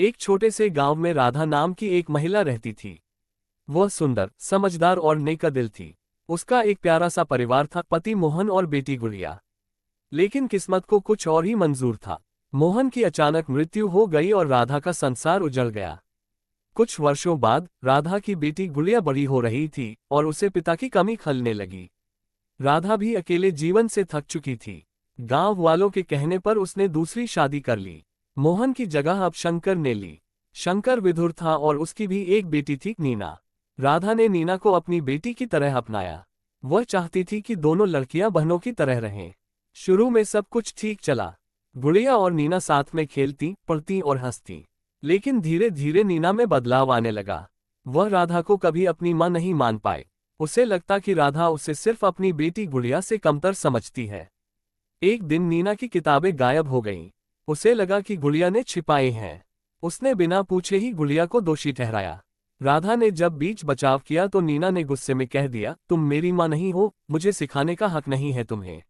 एक छोटे से गांव में राधा नाम की एक महिला रहती थी। वह सुंदर, समझदार और नेका दिल थी। उसका एक प्यारा सा परिवार था, पति मोहन और बेटी गुड़िया। लेकिन किस्मत को कुछ और ही मंजूर था। मोहन की अचानक मृत्यु हो गई और राधा का संसार उजड़ गया। कुछ वर्षों बाद राधा की बेटी गुड़िया बड़ी हो रही थी और उसे पिता की कमी खलने लगी। राधा भी अकेले जीवन से थक चुकी थी। गांव वालों के कहने पर उसने दूसरी शादी कर ली। मोहन की जगह अब शंकर ने ली। शंकर विधुर था और उसकी भी एक बेटी थी, नीना। राधा ने नीना को अपनी बेटी की तरह अपनाया। वह चाहती थी कि दोनों लड़कियां बहनों की तरह रहें। शुरू में सब कुछ ठीक चला। गुड़िया और नीना साथ में खेलती, पढ़ती और हंसती। लेकिन धीरे धीरे नीना में बदलाव आने लगा। वह राधा को कभी अपनी मां नहीं मान पाए। उसे लगता कि राधा उसे सिर्फ अपनी बेटी गुड़िया से कमतर समझती है। एक दिन नीना की किताबें गायब हो गईं। उसे लगा कि गुड़िया ने छिपाई हैं। उसने बिना पूछे ही गुड़िया को दोषी ठहराया। राधा ने जब बीच बचाव किया तो नीना ने गुस्से में कह दिया, तुम मेरी मां नहीं हो, मुझे सिखाने का हक नहीं है तुम्हें।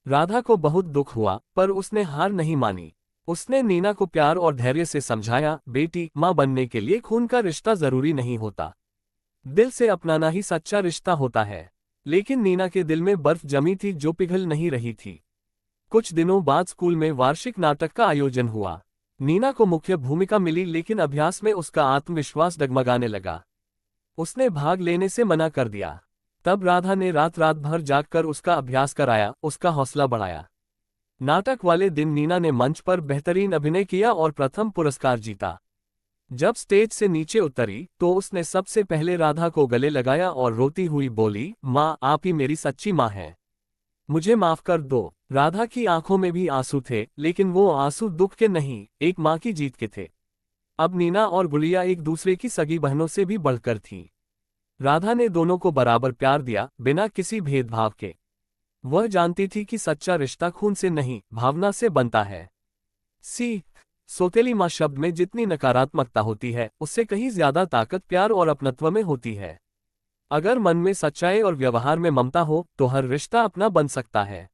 राधा को बहुत दुख हुआ, पर उसने हार नहीं मानी। उसने नीना को प्यार और धैर्य से समझाया, बेटी, मां बनने के लिए खून का रिश्ता जरूरी नहीं होता। दिल से अपनाना ही सच्चा रिश्ता होता है। लेकिन नीना के दिल में बर्फ जमी थी जो पिघल नहीं रही थी। कुछ दिनों बाद स्कूल में वार्षिक नाटक का आयोजन हुआ। नीना को मुख्य भूमिका मिली, लेकिन अभ्यास में उसका आत्मविश्वास डगमगाने लगा। उसने भाग लेने से मना कर दिया। तब राधा ने रात रात भर जागकर उसका अभ्यास कराया, उसका हौसला बढ़ाया। नाटक वाले दिन नीना ने मंच पर बेहतरीन अभिनय किया और प्रथम पुरस्कार जीता। जब स्टेज से नीचे उतरी तो उसने सबसे पहले राधा को गले लगाया और रोती हुई बोली, माँ, आप ही मेरी सच्ची माँ हैं। मुझे माफ कर दो। राधा की आंखों में भी आंसू थे, लेकिन वो आंसू दुख के नहीं, एक माँ की जीत के थे। अब नीना और गुड़िया एक दूसरे की सगी बहनों से भी बढ़कर थीं। राधा ने दोनों को बराबर प्यार दिया, बिना किसी भेदभाव के। वह जानती थी कि सच्चा रिश्ता खून से नहीं, भावना से बनता है। सी सोतेली माँ शब्द में जितनी नकारात्मकता होती है, उससे कहीं ज्यादा ताकत प्यार और अपनत्व में होती है। अगर मन में सच्चाई और व्यवहार में ममता हो तो हर रिश्ता अपना बन सकता है।